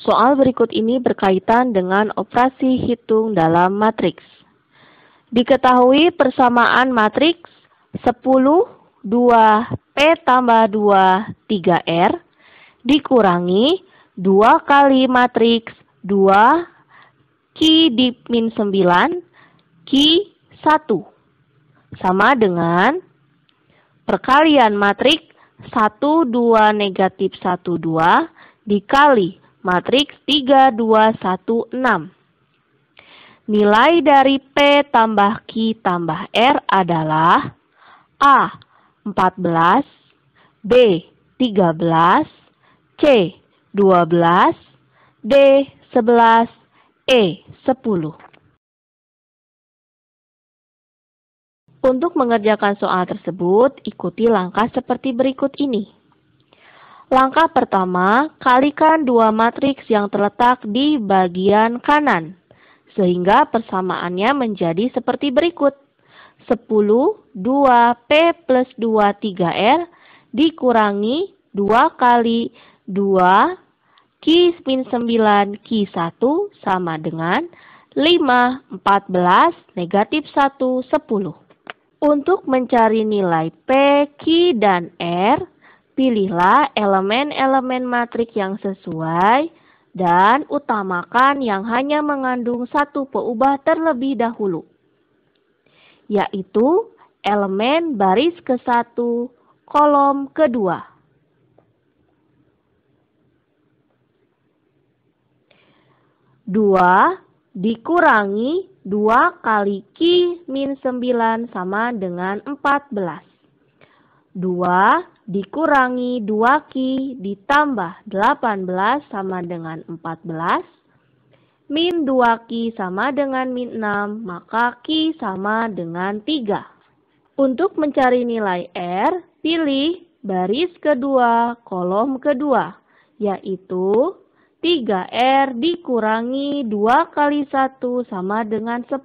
Soal berikut ini berkaitan dengan operasi hitung dalam matriks. Diketahui persamaan matriks 10, 2, P tambah 2, 3R dikurangi 2 kali matriks 2, Q di min 9, Q 1. Sama dengan perkalian matriks 1, 2, negatif 1, 2 dikali matriks 3, 2, 1, 6. Nilai dari P tambah Q tambah R adalah A. 14, B. 13, C. 12, D. 11, E. 10. Untuk mengerjakan soal tersebut, ikuti langkah seperti berikut ini. Langkah pertama, kalikan dua matriks yang terletak di bagian kanan, sehingga persamaannya menjadi seperti berikut. 10, 2, P plus 2, 3R dikurangi 2 kali 2, Q min 9, Q 1 sama dengan 5, 14, negatif 1, 10. Untuk mencari nilai P, Q, dan R, pilihlah elemen-elemen matriks yang sesuai dan utamakan yang hanya mengandung satu peubah terlebih dahulu, yaitu elemen baris ke-1, kolom kedua. Dua dikurangi 2 kali Q min 9 sama dengan 14. 2 dikurangi 2Q ditambah 18 sama dengan 14. Min 2Q sama dengan min 6, maka Q sama dengan 3. Untuk mencari nilai R, pilih baris kedua, kolom kedua, yaitu 3R dikurangi 2 kali 1 sama dengan 10.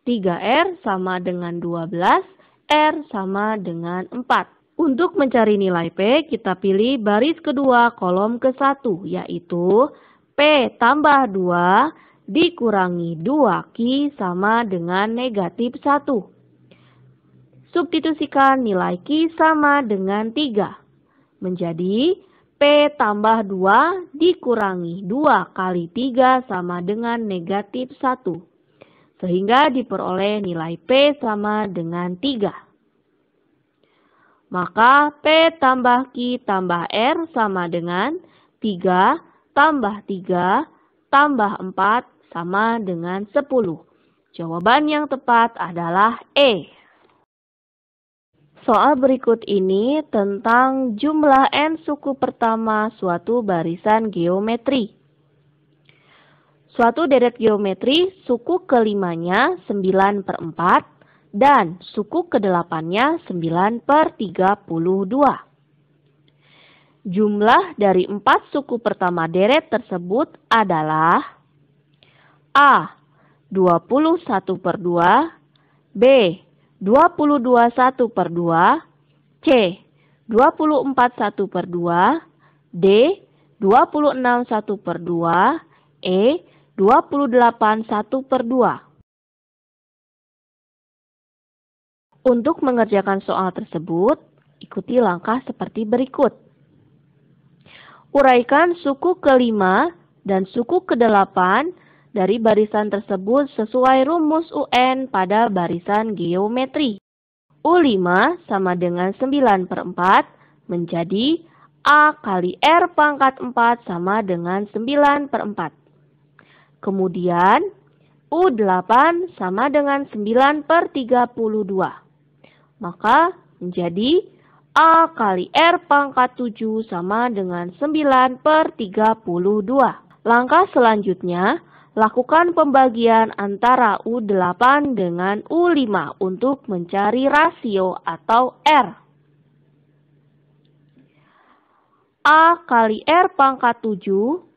3R sama dengan 12, R sama dengan 4. Untuk mencari nilai P, kita pilih baris kedua kolom ke-1, yaitu P tambah 2 dikurangi 2Q sama dengan negatif 1. Substitusikan nilai Q sama dengan 3. Menjadi P tambah 2 dikurangi 2 kali 3 sama dengan negatif 1. Sehingga diperoleh nilai P sama dengan 3. Maka P tambah Q tambah R sama dengan 3 tambah 3 tambah 4 sama dengan 10. Jawaban yang tepat adalah E. Soal berikut ini tentang jumlah n suku pertama suatu barisan geometri. Suatu deret geometri suku kelimanya 9/4 dan suku ke-8-nya 9/32. Jumlah dari 4 suku pertama deret tersebut adalah A. 21/2, B. 22/1/2, C. 24/1/2, D. 26/1/2, E. 28/1/2. Untuk mengerjakan soal tersebut, ikuti langkah seperti berikut. Uraikan suku ke-5 dan suku ke-8 dari barisan tersebut sesuai rumus UN pada barisan geometri. U5 sama dengan 9/4 menjadi A kali R pangkat 4 sama dengan 9/4. Kemudian U8 sama dengan 9/32. Maka menjadi A kali R pangkat 7 sama dengan 9/32. Langkah selanjutnya, lakukan pembagian antara U8 dengan U5 untuk mencari rasio atau R. A kali R pangkat 7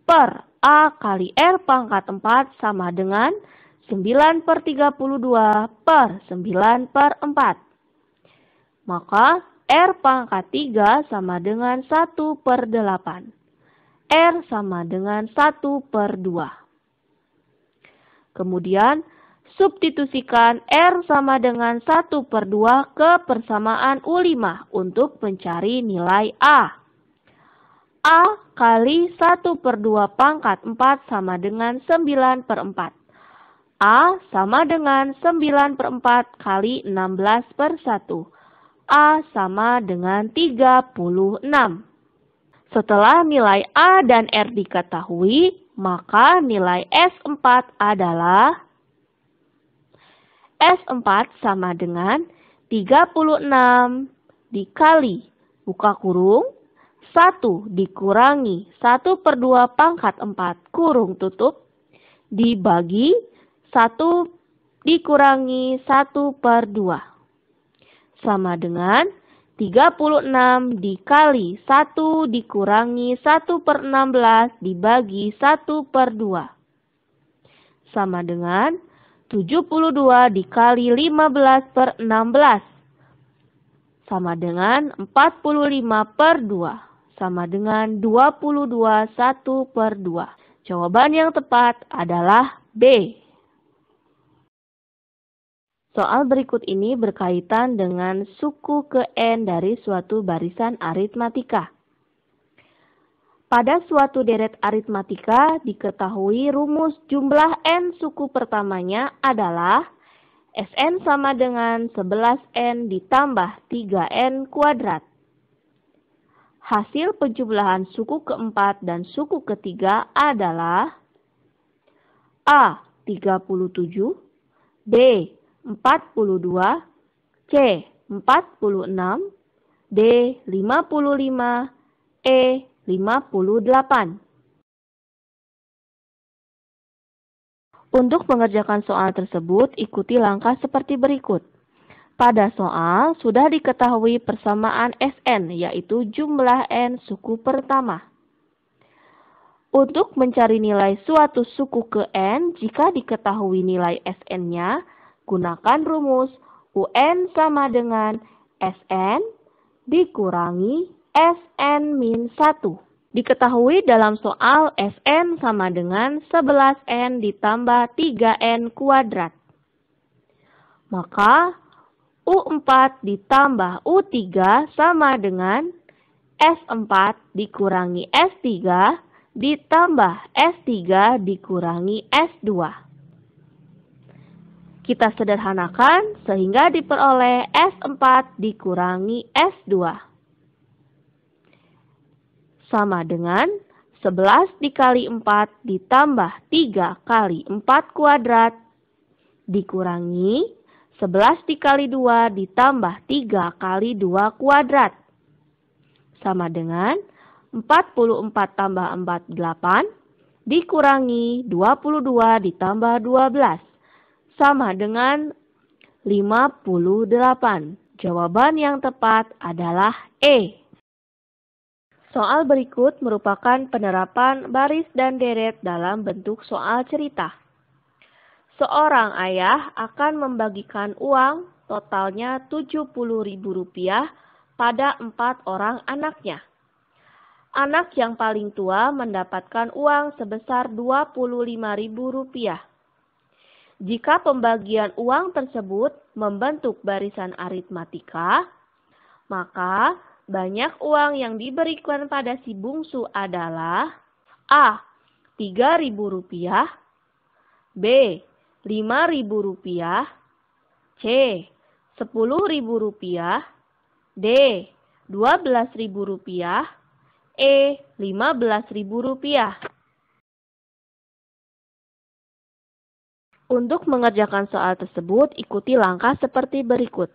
per A kali R pangkat 4 sama dengan 9/32 per 9/4. Maka R pangkat 3 sama dengan 1/8. R sama dengan 1/2. Kemudian, substitusikan R sama dengan 1/2 ke persamaan U5 untuk mencari nilai A. A kali 1/2 pangkat 4 sama dengan 9/4. A sama dengan 9/4 kali 16/1. A sama dengan 36. Setelah nilai A dan R diketahui, maka nilai S4 adalah S4 sama dengan 36 dikali buka kurung 1 dikurangi 1/2 pangkat 4 kurung tutup dibagi 1 dikurangi 1/2 sama dengan 36 dikali 1 dikurangi 1/16 dibagi 1/2 sama dengan 72 dikali 15/16 sama dengan 45/2 sama dengan 22 1/2. Jawaban yang tepat adalah B. Soal berikut ini berkaitan dengan suku ke N dari suatu barisan aritmatika. Pada suatu deret aritmatika diketahui rumus jumlah N suku pertamanya adalah Sn sama dengan 11N ditambah 3N kuadrat. Hasil penjumlahan suku keempat dan suku ketiga adalah A. 37, B. 42, C. 46, D. 55, E. 58. Untuk mengerjakan soal tersebut, ikuti langkah seperti berikut. Pada soal, sudah diketahui persamaan Sn, yaitu jumlah N suku pertama. Untuk mencari nilai suatu suku ke N, jika diketahui nilai Sn-nya, gunakan rumus UN sama dengan Sn dikurangi Sn min 1. Diketahui dalam soal Sn sama dengan 11N ditambah 3N kuadrat. Maka U4 ditambah U3 sama dengan S4 dikurangi S3 ditambah S3 dikurangi S2. Kita sederhanakan sehingga diperoleh S4 dikurangi S2. Sama dengan 11 dikali 4 ditambah 3 kali 4 kuadrat dikurangi 11 dikali 2 ditambah 3 kali 2 kuadrat. Sama dengan 44 tambah 4, 8 dikurangi 22 ditambah 12. Sama dengan 58. Jawaban yang tepat adalah E. Soal berikut merupakan penerapan baris dan deret dalam bentuk soal cerita. Seorang ayah akan membagikan uang totalnya Rp70.000 pada 4 orang anaknya. Anak yang paling tua mendapatkan uang sebesar Rp25.000. Jika pembagian uang tersebut membentuk barisan aritmatika, maka banyak uang yang diberikan pada si bungsu adalah A. Rp3.000, B. Rp5.000, C. Rp10.000, D. Rp12.000, E. Rp15.000. Untuk mengerjakan soal tersebut, ikuti langkah seperti berikut.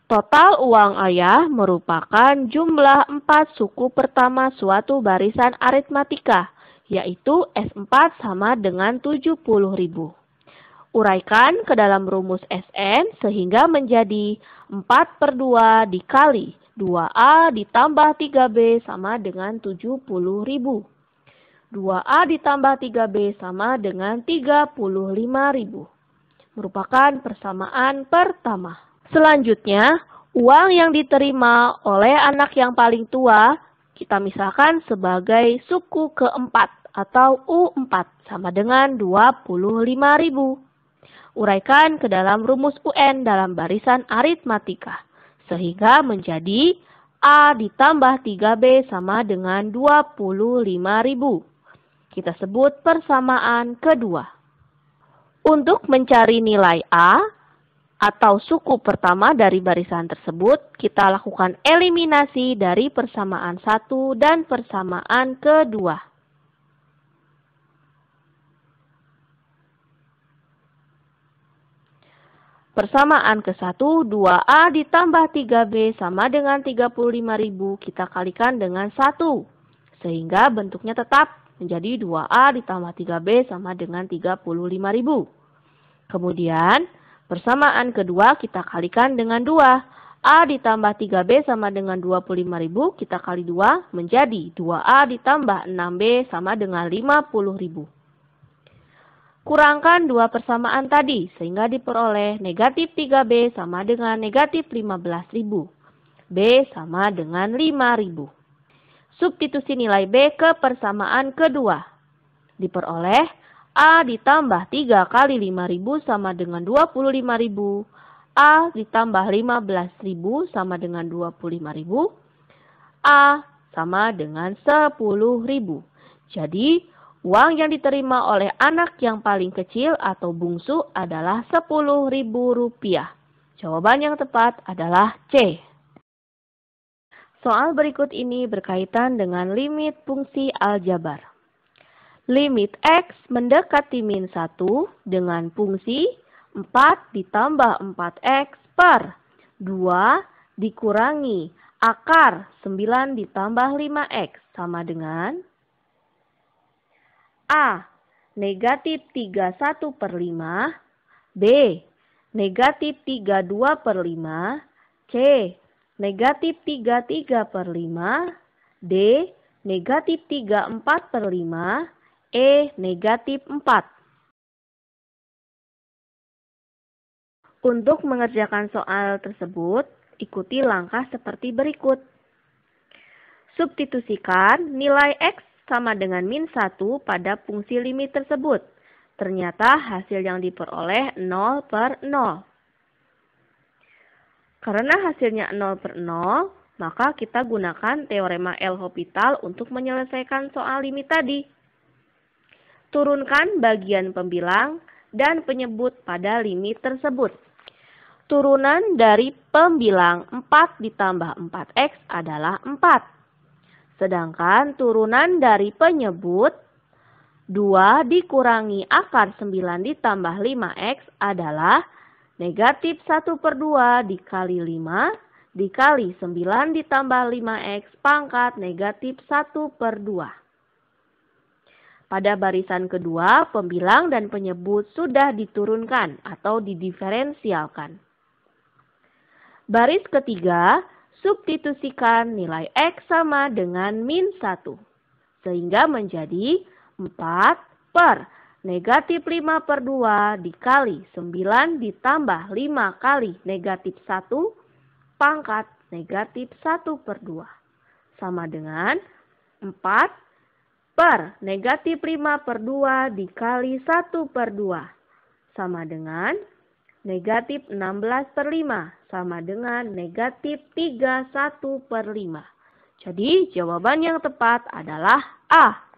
Total uang ayah merupakan jumlah 4 suku pertama suatu barisan aritmatika, yaitu S4 sama dengan Rp70.000. Uraikan ke dalam rumus Sn sehingga menjadi 4/2 dikali 2A ditambah 3B sama dengan 70.000. 2A ditambah 3B sama dengan 35.000. Merupakan persamaan pertama. Selanjutnya, uang yang diterima oleh anak yang paling tua kita misalkan sebagai suku keempat atau U4 sama dengan 25.000. Uraikan ke dalam rumus UN dalam barisan aritmatika. Sehingga menjadi A ditambah 3B sama dengan 25.000. Kita sebut persamaan kedua. Untuk mencari nilai A atau suku pertama dari barisan tersebut, kita lakukan eliminasi dari persamaan 1 dan persamaan kedua. Persamaan ke-1, 2A ditambah 3B sama dengan 35.000, kita kalikan dengan 1. Sehingga bentuknya tetap menjadi 2A ditambah 3B sama dengan 35.000. Kemudian, persamaan kedua kita kalikan dengan 2. A ditambah 3B sama dengan 25.000, kita kali 2 menjadi 2A ditambah 6B sama dengan 50.000. Kurangkan dua persamaan tadi, sehingga diperoleh negatif 3B sama dengan negatif 15.000. B sama dengan 5.000. Substitusi nilai B ke persamaan kedua. Diperoleh A ditambah 3 kali 5.000 sama dengan 25.000. A ditambah 15.000 sama dengan 25.000. A sama dengan 10.000. Jadi, uang yang diterima oleh anak yang paling kecil atau bungsu adalah Rp10.000. Jawaban yang tepat adalah C. Soal berikut ini berkaitan dengan limit fungsi aljabar. Limit X mendekati min 1 dengan fungsi 4 ditambah 4X per 2 dikurangi akar 9 ditambah 5X sama dengan A. Negatif 31 per 5. B. Negatif 32 per 5. C. Negatif 33 per 5. D. Negatif 34 per 5. E. Negatif 4. Untuk mengerjakan soal tersebut, ikuti langkah seperti berikut. Substitusikan nilai X sama dengan min 1 pada fungsi limit tersebut. Ternyata hasil yang diperoleh 0 per 0. Karena hasilnya 0 per 0, maka kita gunakan teorema L'Hopital untuk menyelesaikan soal limit tadi. Turunkan bagian pembilang dan penyebut pada limit tersebut. Turunan dari pembilang 4 ditambah 4X adalah 4. Sedangkan turunan dari penyebut 2 dikurangi akar 9 ditambah 5X adalah negatif 1 per 2 dikali 5 dikali 9 ditambah 5X pangkat negatif 1 per 2. Pada barisan kedua, pembilang dan penyebut sudah diturunkan atau didiferensialkan. Baris ketiga, substitusikan nilai X sama dengan min 1. Sehingga menjadi 4 per negatif 5 per 2 dikali 9 ditambah 5 kali negatif 1 pangkat negatif 1 per 2. Sama dengan 4 per negatif 5 per 2 dikali 1 per 2. Sama dengan negatif 16 per 5 sama dengan negatif 31 per 5. Jadi jawaban yang tepat adalah A.